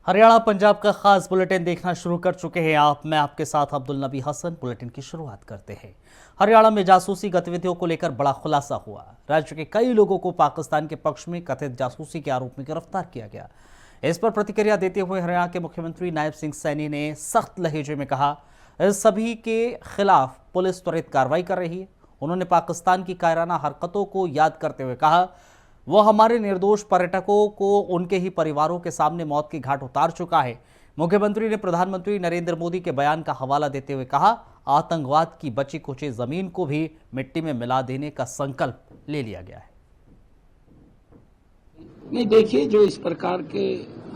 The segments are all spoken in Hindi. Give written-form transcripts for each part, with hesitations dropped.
हरियाणा पंजाब का खास बुलेटिन देखना शुरू कर चुके हैं आप। मैं आपके साथ अब्दुल नबी हसन। बुलेटिन की शुरुआत करते हैं। हरियाणा में जासूसी गतिविधियों को लेकर बड़ा खुलासा हुआ। राज्य के कई लोगों को पाकिस्तान के पक्ष में कथित जासूसी के आरोप में गिरफ्तार किया गया। इस पर प्रतिक्रिया देते हुए हरियाणा के मुख्यमंत्री नायब सिंह सैनी ने सख्त लहजे में कहा, इस सभी के खिलाफ पुलिस त्वरित कार्रवाई कर रही है। उन्होंने पाकिस्तान की कायराना हरकतों को याद करते हुए कहा, वो हमारे निर्दोष पर्यटकों को उनके ही परिवारों के सामने मौत की घाट उतार चुका है। मुख्यमंत्री ने प्रधानमंत्री नरेंद्र मोदी के बयान का हवाला देते हुए कहा, आतंकवाद की बची कुची जमीन को भी मिट्टी में मिला देने का संकल्प ले लिया गया है। नहीं, देखिए, जो इस प्रकार के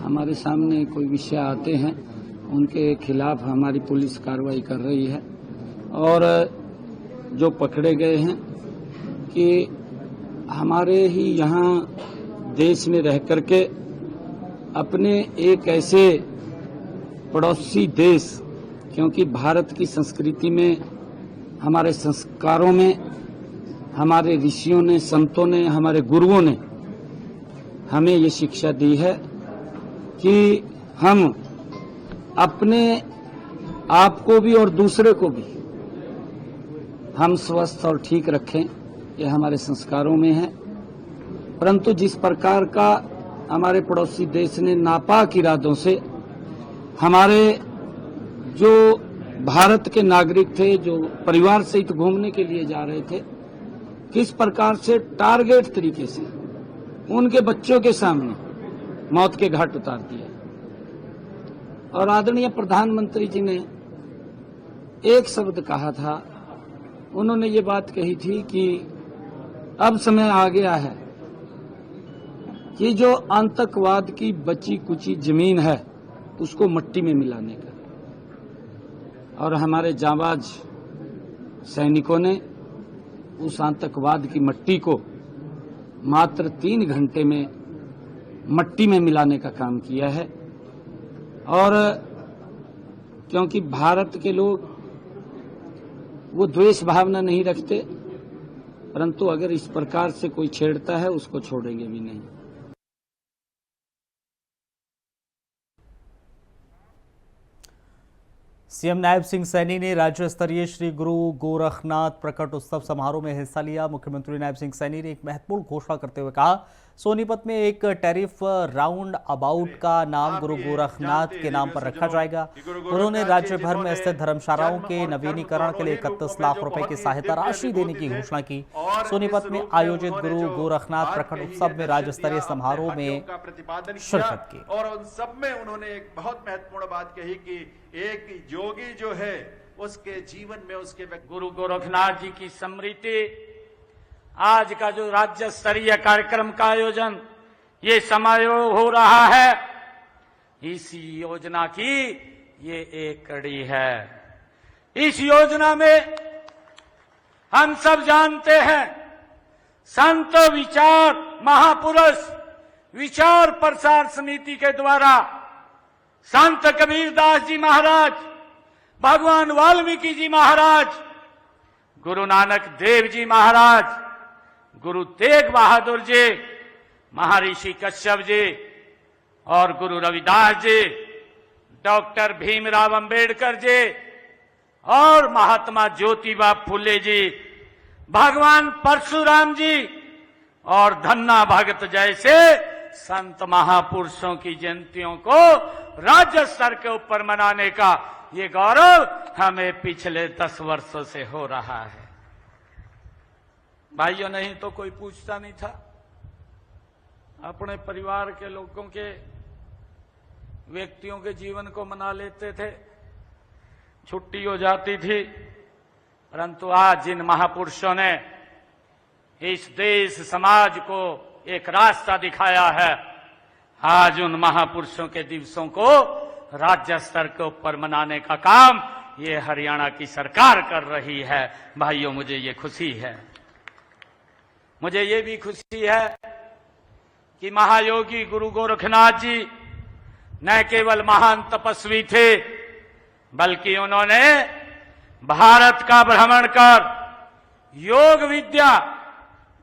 हमारे सामने कोई विषय आते हैं उनके खिलाफ हमारी पुलिस कार्रवाई कर रही है। और जो पकड़े गए हैं कि हमारे ही यहाँ देश में रह करके अपने एक ऐसे पड़ोसी देश, क्योंकि भारत की संस्कृति में, हमारे संस्कारों में, हमारे ऋषियों ने, संतों ने, हमारे गुरुओं ने हमें ये शिक्षा दी है कि हम अपने आप को भी और दूसरे को भी हम स्वस्थ और ठीक रखें। ये हमारे संस्कारों में है। परंतु जिस प्रकार का हमारे पड़ोसी देश ने नापाक इरादों से हमारे जो भारत के नागरिक थे, जो परिवार सहित घूमने के लिए जा रहे थे, किस प्रकार से टारगेट तरीके से उनके बच्चों के सामने मौत के घाट उतार दिया। और आदरणीय प्रधानमंत्री जी ने एक शब्द कहा था, उन्होंने ये बात कही थी कि अब समय आ गया है कि जो आतंकवाद की बची कुची जमीन है उसको मिट्टी में मिलाने का। और हमारे जांबाज सैनिकों ने उस आतंकवाद की मिट्टी को मात्र 3 घंटे में मिट्टी में मिलाने का काम किया है। और क्योंकि भारत के लोग वो द्वेष भावना नहीं रखते, परंतु अगर इस प्रकार से कोई छेड़ता है उसको छोड़ेंगे भी नहीं। सीएम नायब सिंह सैनी ने राज्य स्तरीय श्री गुरु गोरखनाथ प्रकट उत्सव समारोह में हिस्सा लिया। मुख्यमंत्री नायब सिंह सैनी ने एक महत्वपूर्ण घोषणा करते हुए कहा, सोनीपत में एक टैरिफ राउंड अबाउट का नाम गुरु गोरखनाथ के नाम पर रखा जाएगा। उन्होंने राज्य भर में स्थित धर्मशालाओं के नवीनीकरण के लिए 31 लाख रुपए की सहायता राशि देने की घोषणा की। सोनीपत में आयोजित गुरु गोरखनाथ प्रकट उत्सव में राज्य स्तरीय समारोह में शिरकत की। और उन सब में उन्होंने एक बहुत महत्वपूर्ण बात कही कि एक योगी जो है उसके जीवन में उसके गुरु गोरखनाथ जी की स्मृति, आज का जो राज्य स्तरीय कार्यक्रम का आयोजन, ये समारोह हो रहा है, इस योजना की ये एक कड़ी है। इस योजना में हम सब जानते हैं, संत विचार महापुरुष विचार प्रसार समिति के द्वारा संत कबीरदास जी महाराज, भगवान वाल्मीकि जी महाराज, गुरु नानक देव जी महाराज, गुरु तेग बहादुर जी, महर्षि कश्यप जी और गुरु रविदास जी, डॉक्टर भीमराव अंबेडकर जी और महात्मा ज्योतिबा फुले जी, भगवान परशुराम जी और धन्ना भगत जैसे संत महापुरुषों की जयंतियों को राज्य स्तर के ऊपर मनाने का ये गौरव हमें पिछले 10 वर्षों से हो रहा है। भाइयों, नहीं तो कोई पूछता नहीं था। अपने परिवार के लोगों के, व्यक्तियों के जीवन को मना लेते थे, छुट्टी हो जाती थी। परंतु आज जिन महापुरुषों ने इस देश समाज को एक रास्ता दिखाया है, आज उन महापुरुषों के दिवसों को राज्य स्तर के ऊपर मनाने का काम ये हरियाणा की सरकार कर रही है। भाइयों, मुझे ये खुशी है। मुझे ये भी खुशी है कि महायोगी गुरु गोरखनाथ जी न केवल महान तपस्वी थे, बल्कि उन्होंने भारत का भ्रमण कर योग विद्या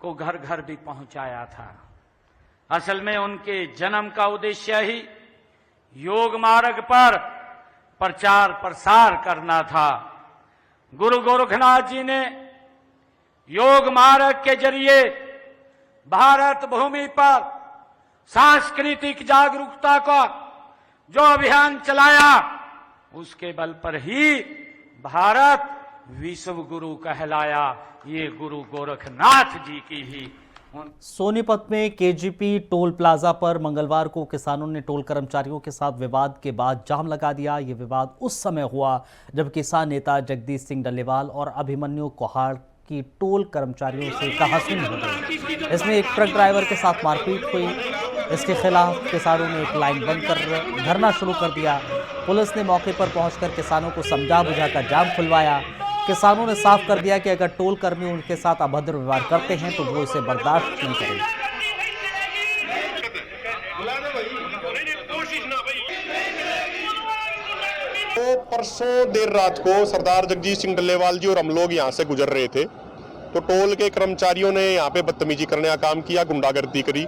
को घर घर भी पहुंचाया था। असल में उनके जन्म का उद्देश्य ही योग मार्ग पर प्रचार प्रसार करना था। गुरु गोरखनाथ जी ने योग मार्ग के जरिए भारत भूमि पर सांस्कृतिक जागरूकता का जो अभियान चलाया, उसके बल पर ही भारत विश्व गुरु कहलाया। ये गुरु गोरखनाथ जी की ही सोनीपत में केजीपी टोल प्लाजा पर मंगलवार को किसानों ने टोल कर्मचारियों के साथ विवाद के बाद जाम लगा दिया। ये विवाद उस समय हुआ जब किसान नेता जगदीश सिंह डल्लेवाल और अभिमन्यु कोहाड़ की टोल कर्मचारियों से कहासुनी हो गई। इसमें एक ट्रक ड्राइवर के साथ मारपीट हुई। इसके खिलाफ किसानों ने एक लाइन बंद कर धरना शुरू कर दिया। पुलिस ने मौके पर पहुंचकर किसानों को समझा बुझाकर जाम खुलवाया। किसानों ने साफ कर दिया कि अगर टोल कर्मी उनके साथ अभद्र व्यवहार करते हैं तो वो इसे बर्दाश्त नहीं करेंगे। तो परसों देर रात को सरदार जगदीश सिंह डल्लेवाल जी और हम लोग यहाँ से गुजर रहे थे, तो टोल के कर्मचारियों ने यहाँ पे बदतमीजी करने का काम किया, गुंडागर्दी करी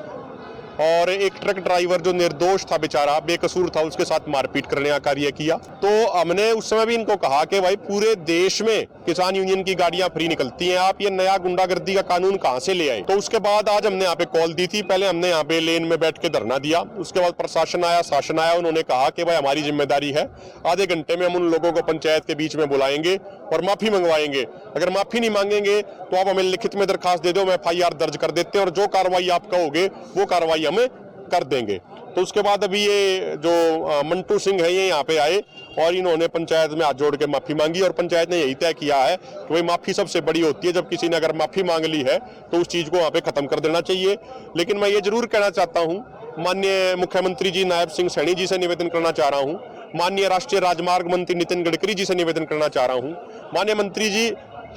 और एक ट्रक ड्राइवर जो निर्दोष था, बेचारा बेकसूर था, उसके साथ मारपीट करने का कार्य किया। तो हमने उस समय भी इनको कहा कि भाई पूरे देश में किसान यूनियन की गाड़ियां फ्री निकलती हैं, आप ये नया गुंडागर्दी का कानून कहां से ले आए। तो उसके बाद आज हमने यहाँ पे कॉल दी थी। पहले हमने यहाँ पे लेन में बैठ के धरना दिया, उसके बाद प्रशासन आया, शासन आया, उन्होंने कहा कि भाई हमारी जिम्मेदारी है, आधे घंटे में हम उन लोगों को पंचायत के बीच में बुलाएंगे और माफी मंगवाएंगे। अगर माफी नहीं मांगेंगे तो आप हमें लिखित में दरखास्त दे दो, हम FIR दर्ज कर देते हैं और जो कार्रवाई आप कहोगे वो कार्रवाई हमें कर देंगे। तो उसके बाद अभी ये जो मंटू सिंह है ये यहाँ पे आए और इन्होंने पंचायत में हाथ जोड़ के माफी मांगी और पंचायत ने यही तय किया है कि भाई माफी सबसे बड़ी होती है, जब किसी ने अगर माफी मांग ली है तो उस चीज को वहाँ पे खत्म कर देना चाहिए। लेकिन मैं ये जरूर कहना चाहता हूँ, माननीय मुख्यमंत्री जी नायब सिंह सैनी जी से निवेदन करना चाह रहा हूँ, माननीय राष्ट्रीय राजमार्ग मंत्री नितिन गडकरी जी से निवेदन करना चाह रहा हूँ, माननीय मंत्री जी,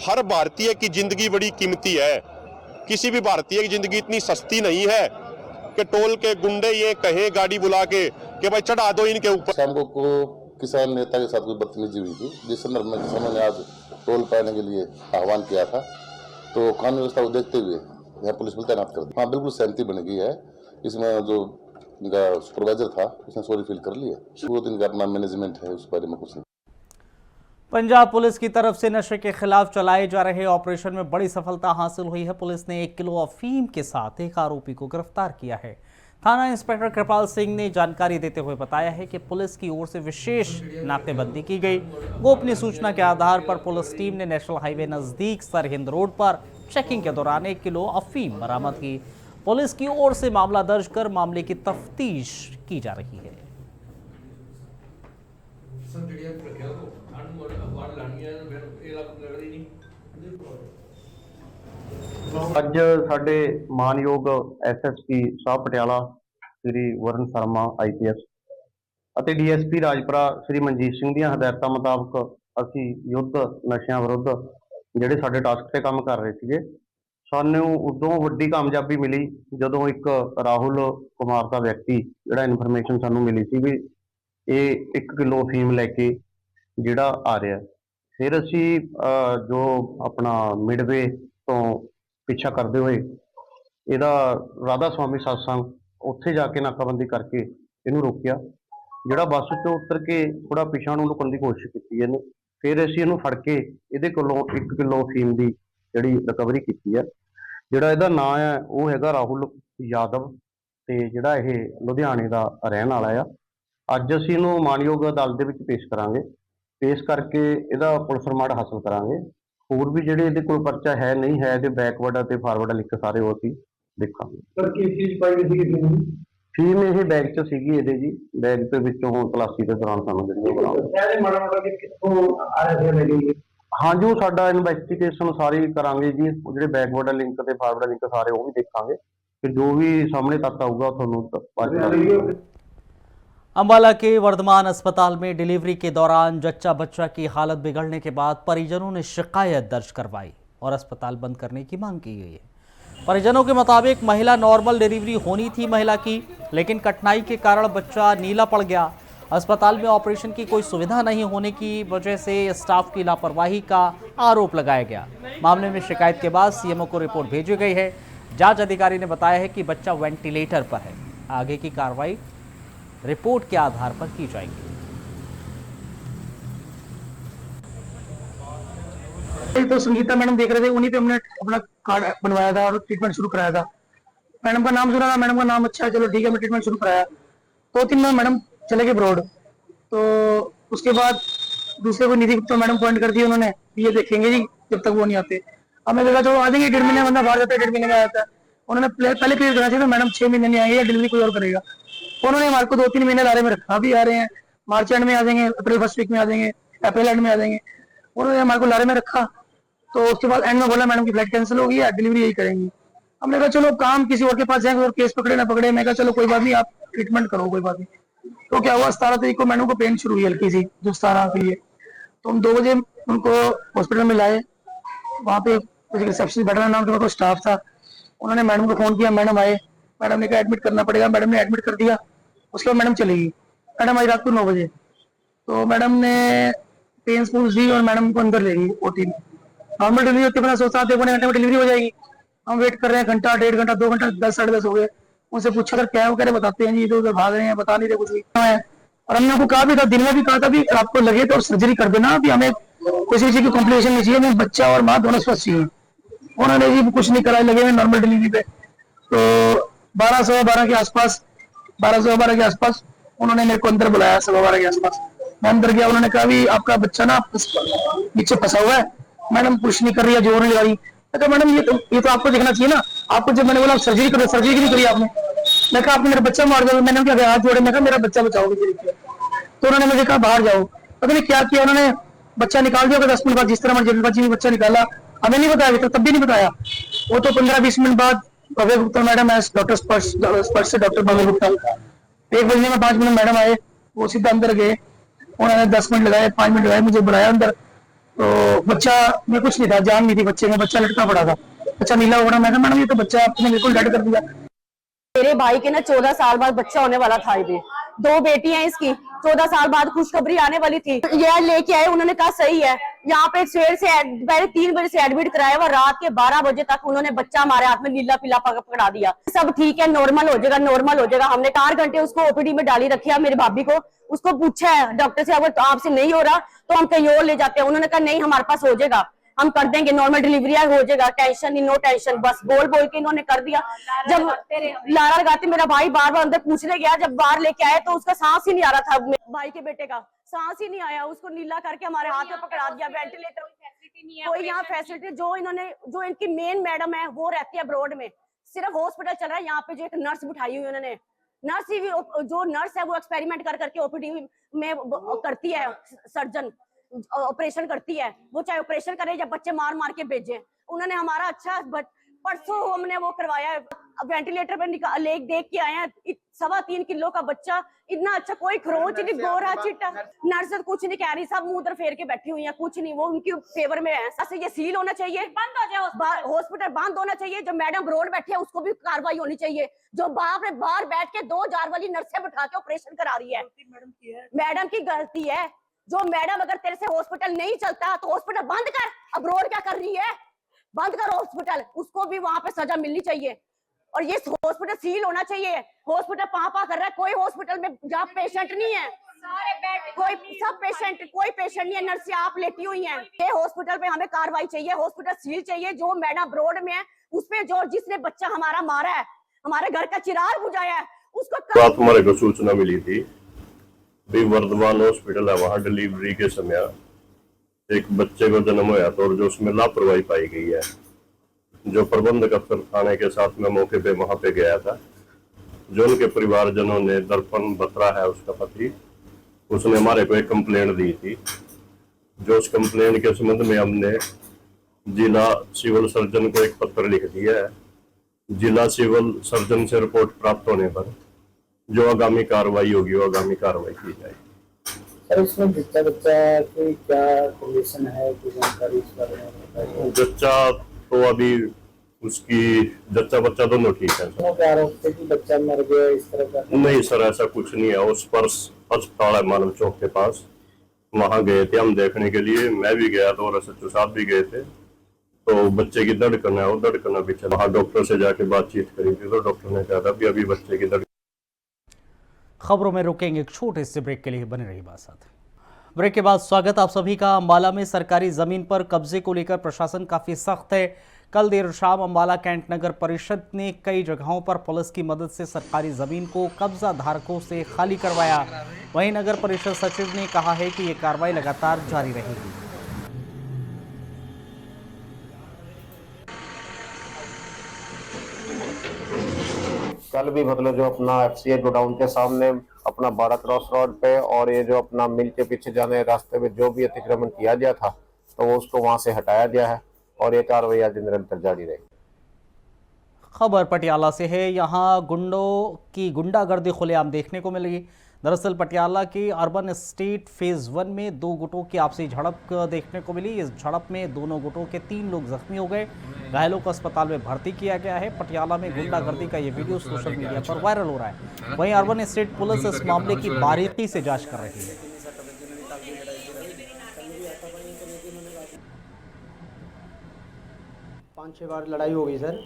हर भारतीय की जिंदगी बड़ी कीमती है, किसी भी भारतीय की जिंदगी इतनी सस्ती नहीं है कि टोल के गुंडे ये कहें गाड़ी बुला के कि भाई चढ़ा दो इनके ऊपर। शाम को किसान नेता के साथ कोई बदतमीजी हुई थी, जिस संदर्भ में किसानों ने आज टोल पाने के लिए आह्वान किया था, तो कानून व्यवस्था को देखते हुए यहाँ पुलिस बल तैनात कर दी। हाँ, बिल्कुल सहमति बन गई है। इसमें जो इनका सुपरवाइजर था उसने सॉरी फील कर लिया। पूरे दिन का अपना मैनेजमेंट है, उस बारे में कुछ नहीं। पंजाब पुलिस की तरफ से नशे के खिलाफ चलाए जा रहे ऑपरेशन में बड़ी सफलता हासिल हुई है। पुलिस ने 1 किलो अफीम के साथ एक आरोपी को गिरफ्तार किया है। थाना इंस्पेक्टर कृपाल सिंह ने जानकारी देते हुए बताया है कि पुलिस की ओर से विशेष नाकेबंदी की गई। गोपनीय सूचना के आधार पर पुलिस टीम ने नेशनल हाईवे नजदीक सरहिंद रोड पर चेकिंग के दौरान 1 किलो अफीम बरामद की। पुलिस की ओर से मामला दर्ज कर मामले की तफ्तीश की जा रही है। ਅੱਜ ਸਾਡੇ ਮਾਨਯੋਗ SSP ਸਾਹਿਬ ਪਟਿਆਲਾ ਸ੍ਰੀ ਵਰਨ ਸ਼ਰਮਾ IPS ਅਤੇ DSP ਰਾਜਪੁਰਾ ਸ੍ਰੀ ਮਨਜੀਤ ਸਿੰਘ ਦੀਆਂ ਹਦਾਇਤਾਂ ਮੁਤਾਬਕ ਅਸੀਂ ਯੁੱਧ ਨਸ਼ਿਆਂ ਵਿਰੁੱਧ ਜਿਹੜੇ ਸਾਡੇ ਟਾਸਕ ਤੇ ਕੰਮ ਕਰ ਰਹੇ ਸੀਗੇ, ਸਾਨੂੰ ਉਦੋਂ ਵੱਡੀ ਕਾਮਯਾਬੀ ਮਿਲੀ ਜਦੋਂ ਇੱਕ ਰਾਹੁਲ ਕੁਮਾਰ ਦਾ ਵਿਅਕਤੀ ਜਿਹੜਾ ਇਨਫੋਰਮੇਸ਼ਨ ਸਾਨੂੰ ਮਿਲੀ ਸੀ ਵੀ ਇਹ 1 ਕਿਲੋ ਅਫੀਮ ਲੈ ਕੇ ਜਿਹੜਾ ਆ ਰਿਹਾ। ਫਿਰ ਅਸੀਂ ਜੋ ਆਪਣਾ ਮਿਡਵੇ ਤੋਂ ਪਿੱਛਾ ਕਰਦੇ ਹੋਏ ਇਹਦਾ ਰਾਧਾ ਸਵਾਮੀ ਸਤਸੰਗ ਉੱਥੇ ਜਾ ਕੇ ਨਾਕਾਬੰਦੀ ਕਰਕੇ ਇਹਨੂੰ ਰੋਕਿਆ। ਜਿਹੜਾ ਬੱਸ ਤੋਂ ਉਤਰ ਕੇ ਥੋੜਾ ਪਿੱਛਾ ਨੂੰ ਲੁਕਣ ਦੀ ਕੋਸ਼ਿਸ਼ ਕੀਤੀ ਇਹਨੇ। ਫਿਰ ਅਸੀਂ ਇਹਨੂੰ ਫੜ ਕੇ ਇਹਦੇ ਕੋਲੋਂ 1 ਕਿਲੋ ਅਫੀਮ ਦੀ ਜਿਹੜੀ ਰਿਕਵਰੀ ਕੀਤੀ ਹੈ। ਜਿਹੜਾ ਇਹਦਾ ਨਾਂ ਹੈ ਉਹ ਹੈਗਾ ਰਾਹੁਲ ਯਾਦਵ ਤੇ ਜਿਹੜਾ ਇਹ ਲੁਧਿਆਣੇ ਦਾ ਰਹਿਣ ਵਾਲਾ ਆ। ਅੱਜ ਅਸੀਂ ਇਹਨੂੰ ਮਾਨਯੋਗ ਅਦਾਲਤ ਦੇ ਵਿੱਚ ਪੇਸ਼ ਕਰਾਂਗੇ। ਪੇਸ਼ ਕਰਕੇ ਇਹਦਾ ਪੁਲਿਸ ਰਿਮਾਂਡ ਹਾਸਲ ਕਰਾਂਗੇ। ਹੋਰ ਵੀ ਜਿਹੜੇ ਇਹਦੇ ਕੋਲ ਪਰਚਾ ਹੈ ਨਹੀਂ ਹੈ, ਇਹਦੇ ਬੈਕਵਰਡ ਅਤੇ ਫਾਰਵਰਡ ਲਿਖ ਸਾਰੇ ਉਹ ਅਸੀਂ ਦੇਖਾਂਗੇ। ਸਰ ਕੀ ਚੀਜ਼ ਪਾਈ ਗਈ ਸੀ ਫੀਮ ਇਹ ਬੈਗ 'ਚ ਸੀਗੀ ਇਹਦੇ ਜੀ, ਬੈਗ ਦੇ ਵਿੱਚੋਂ ਹੁਣ ਤਲਾਸ਼ੀ ਦੇ ਦੌਰਾਨ ਸਾਨੂੰ ਜਿਹੜੀ ਸਾਰੇ ਮਾੜਾ ਮਾੜਾ ਕਿੱਥੋਂ ਆ ਰਹੇ ਸੀ? ਹਾਂ ਜੀ, ਉਹ ਸਾਡਾ ਇਨਵੈਸਟੀਗੇਸ਼ਨ ਸਾਰੀ ਕਰਾਂਗੇ ਜੀ। ਜਿਹੜੇ ਬੈਕਵਰਡ ਲਿੰਕ ਤੇ ਫਾਰਵਰਡ ਲਿੰਕ ਸਾਰੇ ਉਹ ਵੀ ਦੇਖਾਂਗੇ, ਫਿਰ ਜੋ ਵੀ ਸਾਹਮਣੇ ਤੱਕ ਆਊਗਾ ਤੁਹਾਨੂੰ। अंबाला के वर्धमान अस्पताल में डिलीवरी के दौरान जच्चा बच्चा की हालत बिगड़ने के बाद परिजनों ने शिकायत दर्ज करवाई और अस्पताल बंद करने की मांग की गई है। परिजनों के मुताबिक महिला नॉर्मल डिलीवरी होनी थी महिला की, लेकिन कठिनाई के कारण बच्चा नीला पड़ गया। अस्पताल में ऑपरेशन की कोई सुविधा नहीं होने की वजह से स्टाफ की लापरवाही का आरोप लगाया गया। मामले में शिकायत के बाद CMO को रिपोर्ट भेजी गई है। जांच अधिकारी ने बताया है कि बच्चा वेंटिलेटर पर है। आगे की कार्रवाई रिपोर्ट के आधार पर की जाएंगी। तो संगीता मैडम देख रहे थे, उन्हीं पे हमने अपना कार्ड बनवाया था और ट्रीटमेंट शुरू कराया था। मैडम का नाम सुना था, मैडम का नाम अच्छा है, चलो ठीक है, मैं ट्रीटमेंट शुरू कराया। 2-3 में मैडम चले गए ब्रॉड। तो उसके बाद दूसरे को निधि गुप्ता मैडम पॉइंट कर दिया उन्होंने, ये देखेंगे जी जब तक वो नहीं आते। अब मैं देखा चलो आ जाएंगे, 1.5 महीने बंदा बाहर जाता है, 1.5 महीने में आता है। उन्होंने पहले क्लियर करना चाहिए था, मैडम 6 महीने नहीं आएंगे या डिलीवरी कोई और करेगा। उन्होंने हमारे को 2-3 महीने लारे में रखा, भी आ रहे हैं, मार्च एंड में आ जाएंगे, अप्रैल फर्स्ट वीक में आ जाएंगे, अप्रैल एंड में आ जाएंगे। उन्होंने हमारे को लारे में रखा। तो उसके बाद एंड में बोला मैडम की फ्लाइट कैंसिल होगी है, डिलीवरी यही करेंगी। हमने कहा चलो काम किसी और के पास जाएंगे और केस पकड़े ना पकड़े। मैं कहा चलो कोई बात नहीं, आप ट्रीटमेंट करो, कोई बात नहीं। तो क्या हुआ, 17 तारीख को मैडम को पेन शुरू हुई हल्की सी, जो 17 के लिए। तो हम 2 बजे उनको हॉस्पिटल में लाए। वहाँ पे रिसेप्शन बैठा नाम का स्टाफ था, उन्होंने मैडम को फोन किया, मैडम आए। मैडम ने कहा एडमिट करना पड़ेगा, मैडम ने एडमिट कर दिया। उसके बाद मैडम चली गई। मैडम आई रात को 9 बजे। तो मैडम ने पेन स्पूल्स दी और मैडम को अंदर ले गई ओटी में। नॉर्मल डिलीवरी होती है, अपना 7-8 घंटे में डिलीवरी हो जाएगी। हम वेट कर रहे हैं, घंटा, 1.5 घंटा, 2 घंटा, 10, 10:30 हो गए। उनसे पूछा सर क्या है, वो कह रहे बताते हैं जी, इधर उधर भाग रहे हैं, बता नहीं रहे कुछ भी है। और हमने उनको कहा भी था, दिन में भी कहा था भी आपको लगे तो सर्जरी कर देना, अभी हमें किसी चीज की कॉम्प्लिकेशन नहीं चाहिए, हमें बच्चा और माँ दोनों स्वस्थ चाहिए। उन्होंने जी कुछ नहीं कराए, लगे हुए नॉर्मल डिलीवरी पे। तो 12:12 के आसपास, 12:12 के आसपास उन्होंने मेरे को अंदर बुलाया, 12:15 के आसपास। मैं अंदर गया, उन्होंने कहा भी आपका बच्चा ना नीचे फंसा हुआ है। मैडम पुश नहीं कर रही है, जोर नहीं लगा रही। मैं मैडम ये तो आपको देखना चाहिए ना, आपको जब मैंने बोला सर्जरी करो, सर्जरी नहीं करी आपने। मैं कहा आपने मेरा बच्चा मार दिया। मैंने क्या हाथ जोड़े, मैं कहा मेरा बच्चा बचाओ। तो उन्होंने मुझे कहा बाहर जाओ। पता नहीं क्या किया उन्होंने, बच्चा निकाल दिया 10 मिनट बाद, जिस तरह जल्दबाजी में बच्चा निकाला। हमें नहीं बताया, तो तब भी नहीं बताया। वो तो 15-20 मिनट बाद भव्य गुप्ता मैडम है, डॉक्टर स्पर्श से डॉक्टर भव्य गुप्ता, 1 बजने में 5 मिनट मैडम आए, वो सीधा अंदर गए। उन्होंने 10 मिनट लगाए, 5 मिनट लगाए, मुझे बुलाया अंदर। तो बच्चा में कुछ नहीं था, जान नहीं थी बच्चे में, बच्चा लटका पड़ा था, बच्चा नीला हो रहा। मैं मैडम ये तो बच्चा आपने बिल्कुल डेड कर दिया। मेरे भाई के ना 14 साल बाद बच्चा होने वाला था। ये 2 बेटी हैं इसकी, 14 साल बाद खुशखबरी आने वाली थी। ये लेके आए, उन्होंने कहा सही है। यहाँ पे सवेर से पहले 3 बजे से एडमिट कराया हुआ, रात के 12 बजे तक उन्होंने बच्चा हमारे हाथ में नीला पीला पकड़ा दिया। सब ठीक है, नॉर्मल हो जाएगा, नॉर्मल हो जाएगा। हमने 4 घंटे उसको ओपीडी में डाली रखी है, मेरी भाभी को। उसको पूछा है डॉक्टर से, अगर आपसे नहीं हो रहा तो हम कहीं और ले जाते हैं। उन्होंने कहा नहीं, हमारे पास हो जाएगा, हम कर देंगे, नॉर्मल डिलीवरी हो जाएगा, टेंशन नहीं, नो टेंशन। बस बोल बोल के इन्होंने कर दिया। जब लारा लगाते, मेरा भाई बार बार अंदर पूछने गया, जब बाहर लेके आए तो उसका सांस ही नहीं आ रहा था। भाई के बेटे का सांस ही नहीं आया, उसको नीला करके हमारे हाथ में पकड़ा दिया। वेंटिलेटर कोई यहाँ फैसिलिटी, जो इनकी मेन मैडम है वो रहती है ब्रॉड में, सिर्फ हॉस्पिटल चल रहा है। यहाँ पे जो एक नर्स बिठाई हुई उन्होंने, नर्स ही जो नर्स है वो एक्सपेरिमेंट कर करके ओपीडी में करती है, सर्जन ऑपरेशन करती है, वो चाहे ऑपरेशन करे या बच्चे मार मार के भेजे। उन्होंने हमारा अच्छा, परसों हमने वो करवाया है, वेंटिलेटर पे ले देख के आए हैं। 3.25 किलो का बच्चा, इतना अच्छा, कोई खरोच नहीं, गोरा चिट्टा। नर्स कुछ नहीं कह रही, सब मुंह उधर फेर के बैठी हुई है, कुछ नहीं, वो उनकी फेवर में है। ऐसे ये सील होना चाहिए, बंद हो जाए हॉस्पिटल, बंद होना चाहिए। जो मैडम ब्रॉड बैठी है उसको भी कार्रवाई होनी चाहिए। जो बाप ने बाहर बैठ के 2 जार वाली नर्सें बिठा के ऑपरेशन करा रही है, मैडम की गलती है। जो मैडम, अगर तेरे से हॉस्पिटल नहीं चलता तो हॉस्पिटल बंद कर। अब ब्रॉड क्या कर रही है, बंद कर हॉस्पिटल, उसको भी वहां पे सजा मिलनी चाहिए। और ये हॉस्पिटल सील होना चाहिए। हॉस्पिटल पापा कर रहा है, कोई हॉस्पिटल में जहाँ पेशेंट नहीं है, सारे बेड, कोई पेशेंट नहीं है, नर्स आप लेटी हुई हैं। ये हॉस्पिटल पे हमें कार्रवाई चाहिए, हॉस्पिटल सील चाहिए। जो मैडम ब्रॉड में है उसपे, जो जिसने बच्चा हमारा मारा है, हमारे घर का चिराग बुझाया है, उसको रात हमारे को सूचना मिली थी भी वर्धमान हॉस्पिटल है, वहां डिलीवरी के समय एक बच्चे को जन्म हुआ था और जो उसमें लापरवाही पाई गई है। जो प्रबंधक अफसर थाने के साथ में मौके पे वहां पे गया था, जो उनके परिवारजनों ने, दर्पण बत्रा है उसका पति, उसने हमारे को एक कंप्लेंट दी थी। जो उस कंप्लेंट के संबंध में हमने जिला सिविल सर्जन को एक पत्र लिख दिया है। जिला सिविल सर्जन से रिपोर्ट प्राप्त होने पर जो आगामी कार्रवाई होगी वो आगामी कार्रवाई की जाएगी। सर इसमें बच्चा की क्या कंडीशन है, कोई जानकारी इस बारे में बताइए। बच्चा तो अभी उसकी बच्चा दोनों ठीक है। क्या आरोप थे कि बच्चा मर गया इस तरह का? नहीं सर, ऐसा कुछ नहीं है। उस पर अस्पताल है मानव चौक के पास, वहां गए थे हम देखने के लिए। मैं भी गया था और SHO साहब भी गए थे। तो बच्चे की धड़कन है, वो धड़कन अभी चल, वहाँ डॉक्टर से जाके बातचीत करी थी तो डॉक्टर ने कहा था अभी बच्चे की धड़कन। खबरों में रुकेंगे एक छोटे से ब्रेक के लिए, बने रहिए हमारे साथ। ब्रेक के बाद स्वागत आप सभी का। अंबाला में सरकारी जमीन पर कब्जे को लेकर प्रशासन काफी सख्त है। कल देर शाम अंबाला कैंट नगर परिषद ने कई जगहों पर पुलिस की मदद से सरकारी जमीन को कब्जा धारकों से खाली करवाया। वहीं नगर परिषद सचिव ने कहा है कि ये कार्रवाई लगातार जारी रहेगी। कल भी मतलब जो अपना FCA गोडाउन के सामने अपना 12 क्रॉस रोड पे और ये जो अपना मिल के पीछे जाने रास्ते में जो भी अतिक्रमण किया गया था तो वो उसको वहां से हटाया गया है और ये कार्रवाई आज निरंतर जारी रहेगी। खबर पटियाला से है। यहाँ गुंडों की गुंडागर्दी खुलेआम देखने को मिली। दरअसल पटियाला के अर्बन एस्टेट फेज 1 में 2 गुटों की आपसी झड़प देखने को मिली। इस झड़प में दोनों गुटों के 3 लोग जख्मी हो गए। घायलों को अस्पताल में भर्ती किया गया है। पटियाला में गुंडागर्दी का ये वीडियो सोशल मीडिया पर वायरल हो रहा है। वहीं अर्बन एस्टेट पुलिस इस मामले की बारीकी से जांच कर रही है। 5-6 बार लड़ाई हो गई सर,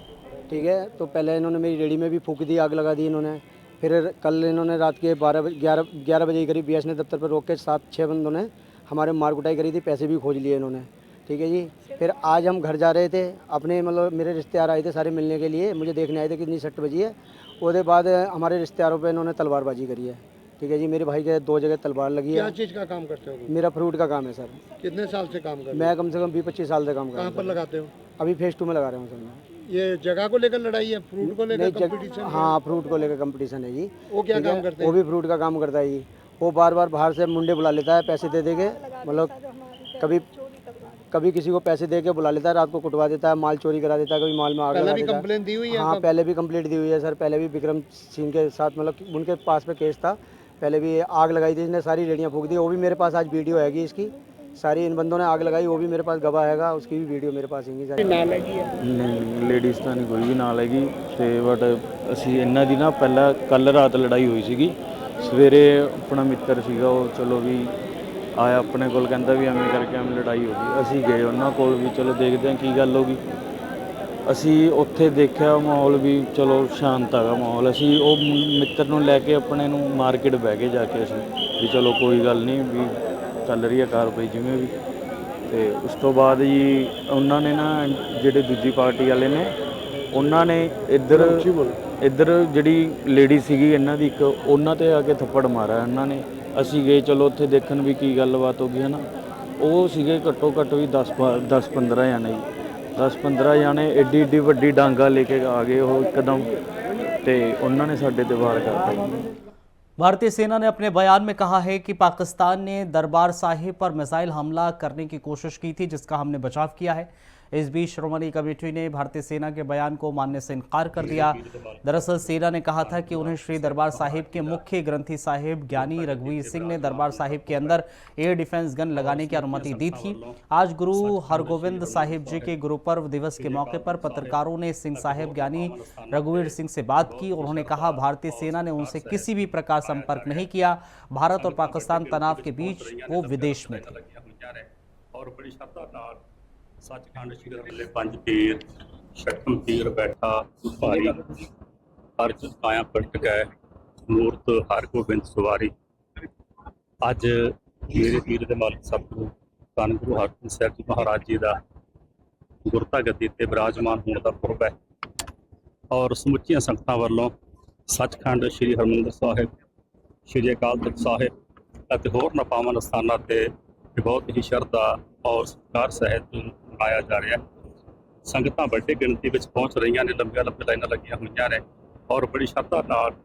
ठीक है। तो पहले इन्होंने मेरी रेडी में भी फूंक दी, आग लगा दी इन्होंने। फिर कल इन्होंने रात के 11 बजे के करीब BSNL दफ्तर पर रोक के 7-6 बंदों ने हमारे मार कुटाई करी थी, पैसे भी खोज लिए इन्होंने, ठीक है जी। फिर आज हम घर जा रहे थे अपने, मतलब मेरे रिश्तेदार आए थे सारे मिलने के लिए, मुझे देखने आए थे कितनी सट बजी है। उसके बाद हमारे रिश्तेदारों पे इन्होंने तलवारबाजी करी है, ठीक है जी। मेरे भाई के 2 जगह तलवार लगी है। क्या चीज़ का काम करते हो? मेरा फ्रूट का काम है सर। कितने साल से काम कर रहे हो? मैं कम से कम 20-25 साल से काम कर रहा कहाँ हूँ। पर लगाते हो? अभी फेज 2 में लगा रहा हूँ सर मैं। ये जगह को लेकर लड़ाई है, फ्रूट को लेकर कंपटीशन? हाँ, फ्रूट को लेकर कंपटीशन है जी। वो क्या काम करते वो हैं? भी फ्रूट का काम करता है जी। वो बार बार बाहर से मुंडे बुला लेता है पैसे दे के, मतलब कभी किसी को पैसे दे के बुला लेता है, रात को कुटवा देता है, माल चोरी करा देता है, कभी माल में आग लगा पहले भी देता है। कंप्लेन दी हुई है? हाँ, पहले भी कंप्लेंट दी हुई है सर। पहले भी विक्रम सिंह के साथ, मतलब उनके पास में केस था। पहले भी आग लगाई थी, इसने सारी रेडियाँ फूंक दी। वो भी मेरे पास आज वीडियो हैगी इसकी, सारी इन बंदों ने आग लगाई, वो भी मेरे पास गवाह हैगा, उसकी भी वीडियो मेरे पास हैगी सारी। नहीं, ਲੇਡੀਜ਼ ਤਾਂ ਨਹੀਂ ਕੋਈ ਵੀ ਨਾਲ ਹੈਗੀ ਤੇ ਬਟ ਅਸੀਂ ਇਹਨਾਂ ਦੀ ਨਾ ਪਹਿਲਾਂ ਕੱਲ ਰਾਤ ਲੜਾਈ ਹੋਈ ਸੀਗੀ। ਸਵੇਰੇ ਆਪਣਾ ਮਿੱਤਰ ਸੀਗਾ ਉਹ ਚਲੋ ਵੀ ਆਇਆ ਆਪਣੇ ਕੋਲ, ਕਹਿੰਦਾ ਵੀ ਐਵੇਂ ਕਰਕੇ ਐਵੇਂ ਲੜਾਈ ਹੋ ਗਈ। ਅਸੀਂ ਗਏ ਉਹਨਾਂ ਕੋਲ ਵੀ, ਚਲੋ ਦੇਖਦੇ ਹਾਂ ਕੀ ਗੱਲ ਹੋ ਗਈ। ਅਸੀਂ ਉੱਥੇ ਦੇਖਿਆ ਮਾਹੌਲ ਵੀ ਚਲੋ ਸ਼ਾਂਤ ਹੈਗਾ ਮਾਹੌਲ। ਅਸੀਂ ਉਹ ਮਿੱਤਰ ਨੂੰ ਲੈ ਕੇ ਆਪਣੇ ਨੂੰ ਮਾਰਕੀਟ ਬਹਿ ਕੇ ਜਾ ਕੇ ਅਸੀਂ ਵੀ ਚਲੋ ਕੋਈ ਗੱਲ ਨਹੀਂ ਵੀ ਚੱਲ ਰਹੀ ਹੈ ਕਾਰਵਾਈ ਜਿਵੇਂ ਵੀ। ਤੇ ਉਸ ਤੋਂ ਬਾਅਦ ਜੀ ਉਹਨਾਂ ਨੇ ਨਾ ਜਿਹੜੇ ਦੂਜੀ ਪਾਰਟੀ ਵਾਲੇ ਨੇ ਉਹਨਾਂ ਨੇ ਇੱਧਰ ਜਿਹੜੀ ਲੇਡੀ ਸੀਗੀ ਇਹਨਾਂ ਦੀ ਇੱਕ, ਉਹਨਾਂ ਤੇ ਆ ਕੇ ਥੱਪੜ ਮਾਰਿਆ ਇਹਨਾਂ ਨੇ। ਅਸੀਂ ਗਏ ਚਲੋ ਉੱਥੇ ਦੇਖਣ ਵੀ ਕੀ ਗੱਲਬਾਤ ਹੋ ਗਈ ਹੈ ਨਾ। ਉਹ ਸੀਗੇ ਘੱਟੋ ਘੱਟ ਵੀ 10-15 ਜਾਣੇ ਜੀ, 10-15 ਜਾਣੇ ਐਡੀ ਵੱਡੀ ਡਾਂਗਾ ਲੈ ਕੇ ਆ ਗਏ ਉਹ ਇੱਕਦਮ, ਤੇ ਉਹਨਾਂ ਨੇ ਸਾਡੇ ਤੇ ਵਾਰ ਕਰਤਾ ਜੀ। भारतीय सेना ने अपने बयान में कहा है कि पाकिस्तान ने दरबार साहिब पर मिसाइल हमला करने की कोशिश की थी, जिसका हमने बचाव किया है। इस बीच श्रोमणी कमेटी ने भारतीय सेना के बयान को मानने से इनकार कर दिया। दरअसल सेना ने कहा था कि उन्हें श्री दरबार साहिब के मुख्य ग्रंथी साहिब ज्ञानी रघुवीर सिंह ने दरबार साहिब के अंदर एयर डिफेंस गन लगाने की अनुमति दी थी। आज गुरु हरगोविंद साहिब जी के गुरु पर्व दिवस के मौके पर पत्रकारों ने सिंह साहिब ज्ञानी रघुवीर सिंह से बात की। उन्होंने कहा भारतीय सेना ने उनसे किसी भी प्रकार संपर्क नहीं किया। भारत और पाकिस्तान तनाव के बीच वो विदेश में थे। और बड़ी श्रद्धा सचखंड श्री हरमंदिर पंज पीर छठम पीर बैठा भारी अर्ज आया पलट गए मूर्त हरगोबिंद सवारी। अज मेरे पीर दे मालिक सतगुरु धन गुरु हरगोबिंद साहिब जी महाराज जी का गुरता गद्दी ते विराजमान होने का पुरब है और समुचिया संगतां वालों सचखंड श्री हरमंदिर साहिब श्री अकाल तख्त साहिब ਅਤੇ होरਨਾਂ पावन स्थानों ते बहुत ही श्रद्धा और सत्कार सहित मनाया जा रहा है। संगतां ਵੱਡੀ गिणती में पहुँच रही ने, लंबिया लाइनां लगियां हुई ने और बड़ी श्रद्धा नाल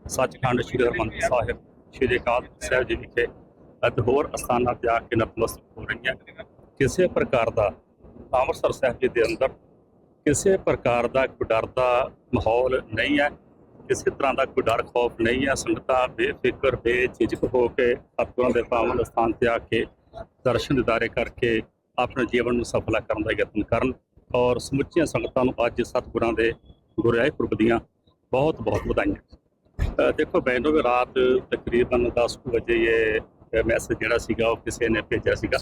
सचखंड श्री हरमंदिर साहिब श्री अकाल तख्त साहिब जी विखे ਅਤੇ होर स्थानों ते आके नतमस्तक हो रही हैं। किसी प्रकार का अमृतसर साहिब जी के अंदर किसी प्रकार का कोई डर का माहौल नहीं है, किसी तरह का कोई डर खौफ नहीं है। संगतां बेफिक्र बेझिझक होकर सतगुरां दे पावन स्थान से आके दर्शन दिदारे करके अपने जीवन में सफल करने का यत्न करन और समुचिया संगतां नूं अज सतगुरां दे गुरयाई पुरब दीआं बहुत बहुत बधाइयां। देखो बहनों भी रात तकरीबन 10 बजे ये मैसेज जिहड़ा सीगा किसी ने भेजा सीगा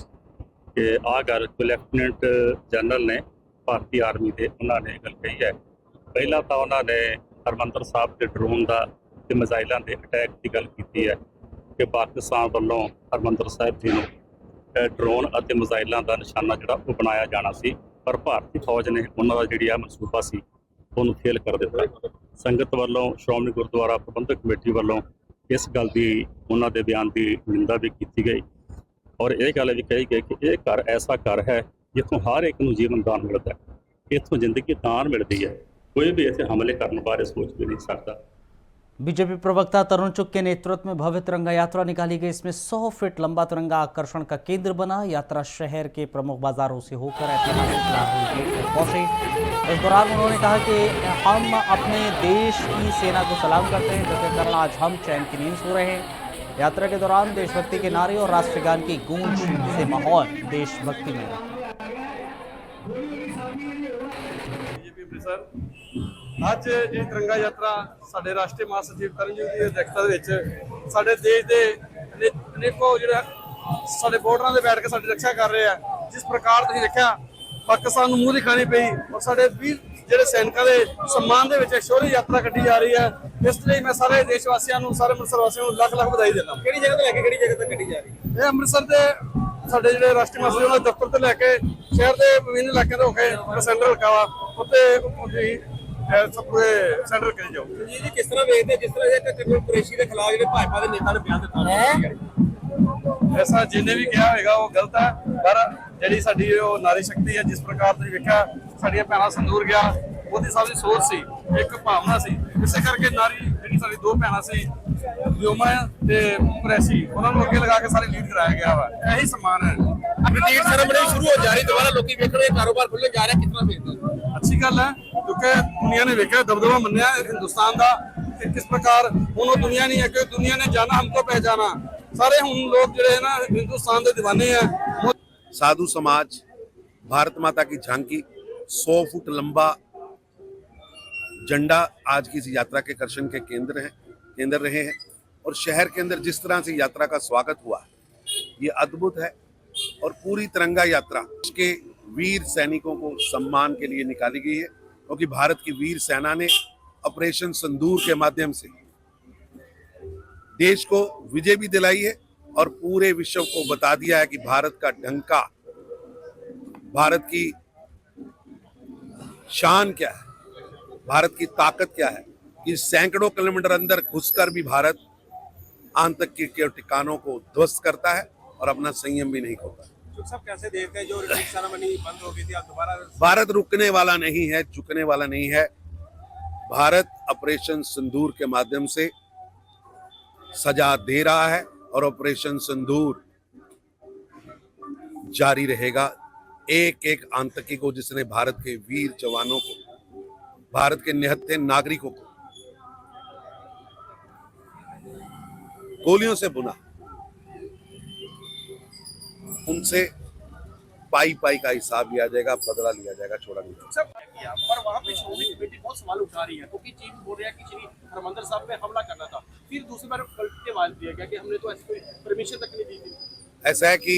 कि आ गल लैफ्टिनेंट जनरल ने भारतीय आर्मी के उन्होंने गल कही है। पहला तो उन्होंने हरमंदर साहब के ड्रोन का ਤੇ ਮਿਜ਼ਾਈਲਾਂ ਦੇ ਅਟੈਕ ਦੀ ਗੱਲ ਕੀਤੀ ਹੈ ਕਿ ਪਾਕਿਸਤਾਨ ਵੱਲੋਂ ਹਰਿਮੰਦਰ ਸਾਹਿਬ ਜੀ ਨੂੰ ਡਰੋਨ ਅਤੇ ਮਿਜ਼ਾਈਲਾਂ ਦਾ ਨਿਸ਼ਾਨਾ ਜਿਹੜਾ ਉਹ ਬਣਾਇਆ ਜਾਣਾ ਸੀ, ਪਰ ਭਾਰਤੀ ਫੌਜ ਨੇ ਉਹਨਾਂ ਦਾ ਜਿਹੜੀ ਆ ਮਨਸੂਬਾ ਸੀ ਉਹਨੂੰ ਫੇਲ ਕਰ ਦਿੱਤਾ। ਸੰਗਤ ਵੱਲੋਂ ਸ਼੍ਰੋਮਣੀ ਗੁਰਦੁਆਰਾ ਪ੍ਰਬੰਧਕ ਕਮੇਟੀ ਵੱਲੋਂ ਇਸ ਗੱਲ ਦੀ ਉਹਨਾਂ ਦੇ ਬਿਆਨ ਦੀ ਨਿੰਦਾ ਵੀ ਕੀਤੀ ਗਈ ਔਰ ਇਹ ਗੱਲ ਵੀ ਕਹੀ ਗਈ ਕਿ ਇਹ ਘਰ ਐਸਾ ਘਰ ਹੈ ਜਿੱਥੋਂ हर एक ਨੂੰ ਜੀਵਨ ਦਾਨ ਮਿਲਦਾ ਹੈ, ਇੱਥੋਂ ਜ਼ਿੰਦਗੀ ਦਾਨ ਮਿਲਦੀ ਹੈ, कोई भी ऐसे हमले करने बारे सोच भी नहीं सकता। बीजेपी प्रवक्ता तरुण चुग के नेतृत्व में भव्य तिरंगा यात्रा निकाली गई। इसमें 100 फीट लंबा तिरंगा आकर्षण का केंद्र बना। यात्रा शहर के प्रमुख बाजारों से होकर ऐतिहासिक लाहौल गेट तक पहुंची। इस दौरान उन्होंने कहा कि हम अपने देश की सेना को सलाम करते हैं, जिसके कारण आज हम चैन की नींद सो रहे हैं। यात्रा के दौरान देशभक्ति के नारे और राष्ट्रगान की गूंज से माहौल देशभक्ति में ਅੱਜ ਜਿਹੜੀ ਤਿਰੰਗਾ ਯਾਤਰਾ ਸਾਡੇ ਰਾਸ਼ਟਰੀ ਮਹਾਸਚਿਵ ਤਰਨਜੀਤ ਦੀ ਅਧਿਕਸ਼ਤਾ ਦੇ ਵਿੱਚ ਸਾਡੇ ਦੇਸ਼ ਦੇ ਅਨੇਕੋ ਜਿਹੜੇ ਸਾਡੇ ਬਾਰਡਰਾਂ ਦੇ ਬੈਠ ਕੇ ਸਾਡੀ ਰੱਖਿਆ ਕਰ ਰਹੇ ਆ। ਜਿਸ ਪ੍ਰਕਾਰ ਤੁਸੀਂ ਦੇਖਿਆ ਪਾਕਿਸਤਾਨ ਨੂੰ ਮੂੰਹ ਦਿਖਾਣੀ ਪਈ ਔਰ ਸਾਡੇ ਵੀਰ ਜਿਹੜੇ ਸੈਨਿਕਾਂ ਦੇ ਸਨਮਾਨ ਦੇ ਵਿੱਚ ਸ਼ੌਰਯ ਯਾਤਰਾ ਕੱਢੀ ਜਾ ਰਹੀ ਹੈ। ਇਸ ਲਈ ਮੈਂ ਸਾਰੇ ਦੇਸ਼ ਵਾਸੀਆਂ ਨੂੰ, ਸਾਰੇ ਅੰਮ੍ਰਿਤਸਰ ਵਾਸੀਆਂ ਨੂੰ ਲੱਖ ਲੱਖ ਵਧਾਈ ਦਿੰਦਾ। ਕਿਹੜੀ ਜਗ੍ਹਾ ਤੋਂ ਲੈ ਕੇ ਕਿਹੜੀ ਜਗ੍ਹਾ ਤੱਕ ਕੱਢੀ ਜਾ ਰਹੀ ਹੈ? ਇਹ ਅੰਮ੍ਰਿਤਸਰ ਦੇ ਸਾਡੇ ਜਿਹੜੇ ਰਾਸ਼ਟਰੀ ਮਹਾਸਚਿਵ ਦੇ ਦਫ਼ਤਰ ਤੋਂ ਲੈ ਕੇ ਸ਼ਹਿਰ ਦੇ ਵਿਭਿੰਨ ਇਲਾਕਿਆਂ ਤੋਂ ਹੋ ਕੇ ਸੈਂਟਰ ਹਲਕਾ ਵਾ ਉੱਥੇ ਸਭ ਪੂਰੇ ਸੈਂਟਰ ਕਰੀ ਜਾਓ। ਜੀ ਕਿਸ ਤਰ੍ਹਾਂ ਵੇਖਦੇ ਜਿਸ ਤਰ੍ਹਾਂ ਇਹ ਕਰਨਲ ਕੁਰੈਸ਼ੀ ਦੇ ਖਿਲਾਫ ਜਿਹੜੇ ਭਾਜਪਾ ਦੇ ਨੇਤਾ ਨੇ ਬਿਆਨ ਦਿੱਤਾ, ਐਸਾ ਜਿਹਨੇ ਵੀ ਕਿਹਾ ਹੋਏਗਾ ਉਹ ਗਲਤ ਹੈ। ਪਰ ਜਿਹੜੀ ਸਾਡੀ ਉਹ ਨਾਰੀ ਸ਼ਕਤੀ ਹੈ, ਜਿਸ ਪ੍ਰਕਾਰ ਤੁਸੀਂ ਵੇਖਿਆ ਸਾਡੀਆਂ ਭੈਣਾਂ ਸੰਦੂਰ ਗਿਆ, ਉਹਦੀ ਸਭ ਦੀ ਸੋਚ ਸੀ, ਇੱਕ ਭਾਵਨਾ ਸੀ। ਇਸੇ ਕਰਕੇ ਨਾਰੀ ਜਿਹੜੀ ਸਾਡੀ ਦੋ ਭੈਣਾਂ ਸੀ ਵਿਓਮਾ ਤੇ ਕੁਰੈਸ਼ੀ, ਉਹਨਾਂ ਨੂੰ ਅੱਗੇ ਲਗਾ ਕੇ ਸਾਰੇ ਲੀਡ ਕਰਾਇਆ ਗਿਆ ਵਾ। ਇਹੀ ਸਮਾਨ ਹੈ। ਲੀਡ ਸੈਰੇਮਨੀ ਸ਼ੁਰੂ ਹੋ ਜਾ ਰਹੀ, ਦੁਬਾਰਾ ਲੋਕੀ ਵੇਖਣੇ ਕਾਰੋਬਾਰ ਖੁੱਲੇ ਜਾ ਰਿਹਾ, ਕਿਤਨਾ ਵੇਖਦੇ ਅੱਛੀ ਗੱਲ ਹੈ ਕਿਉਂਕਿ ਦੁਨੀਆ ਨੇ ਵੇਖਿਆ ਦਬਦਬਾ ਮੰਨਿਆ ਹਿੰਦੁਸਤਾਨ ਦਾ ਕਿ ਕਿਸ ਪ੍ਰਕਾਰ ਹੁਣ ਉਹ ਦੁਨੀਆ नहीं है कि दुनिया ने जाना हमको पहचाना। सारे हम लोग जो है ना हिंदुस्तान के दीवाने हैं। साधु समाज भारत माता की झांकी 100 फुट लंबा झंडा आज की इस यात्रा के आकर्षण के केंद्र रहे हैं और शहर के अंदर जिस तरह से यात्रा का स्वागत हुआ ये अद्भुत है। और पूरी तिरंगा यात्रा के वीर सैनिकों को सम्मान के लिए निकाली गई है क्योंकि भारत की वीर सेना ने ऑपरेशन सिंदूर के माध्यम से देश को विजय भी दिलाई है और पूरे विश्व को बता दिया है कि भारत का ढंका, भारत की शान क्या है, भारत की ताकत क्या है कि सैकड़ों किलोमीटर अंदर घुसकर भी भारत आतंक के ठिकानों को ध्वस्त करता है और अपना संयम भी नहीं खोता। सब कैसे देखते हैं जो सेरेमनी बंद हो गई थी, आप दोबारा? भारत रुकने वाला नहीं है, झुकने वाला नहीं है। भारत ऑपरेशन सिंदूर के माध्यम से सजा दे रहा है और ऑपरेशन सिंदूर जारी रहेगा। एक एक आतंकी को जिसने भारत के वीर जवानों को, भारत के निहत्थे नागरिकों को गोलियों से बुना, उनसे पाई पाई का हिसाब लिया जाएगा, बदला लिया जाएगा, छोड़ा नहीं जाएगा। पर वहाँ पे श्रोमणी कमेटी बहुत सवाल उठा रही है क्योंकि चीन बोल रहा है कि श्री हरमंदिर साहब पे हमला करना था, फिर दूसरी बार पलट वाल दिया गया कि हमने तो ऐसी कोई परमिशन तक नहीं दी थी। ऐसा है कि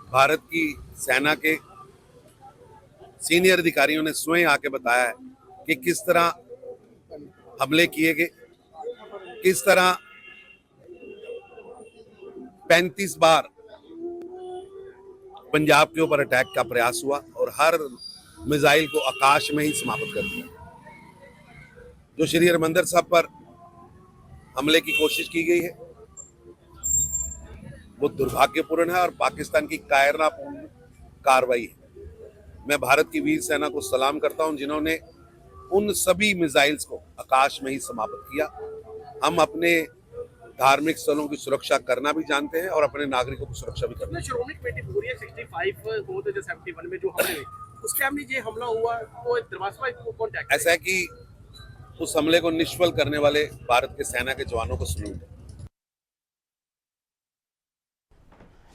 भारत की सेना के सीनियर अधिकारियों ने स्वयं आके बताया है कि किस तरह हमले किए गए, किस तरह 35 बार पंजाब के ऊपर अटैक का प्रयास हुआ और हर मिसाइल को आकाश में ही समाप्त कर दिया। जो श्री हरमंदिर साहब पर हमले की कोशिश की गई है वो दुर्भाग्यपूर्ण है और पाकिस्तान की कायरनापूर्ण कार्रवाई है। मैं भारत की वीर सेना को सलाम करता हूं जिन्होंने उन सभी मिसाइल्स को आकाश में ही समाप्त किया। हम अपने धार्मिक स्थलों की सुरक्षा करना भी जानते हैं और अपने नागरिकों की सुरक्षा भी करना। श्रोमणी कमेटी पूरी 65 को तो 71 में जो हमले हुए उस टाइम में ये हमला हुआ तो दरबार साहिब को कांटेक्ट ऐसा है कि उस हमले को निष्फल करने वाले भारत के सेना के जवानों को सल्यूट है।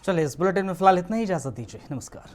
चलिए इस बुलेटिन में फिलहाल इतना ही, इजाजत दीजिए, नमस्कार।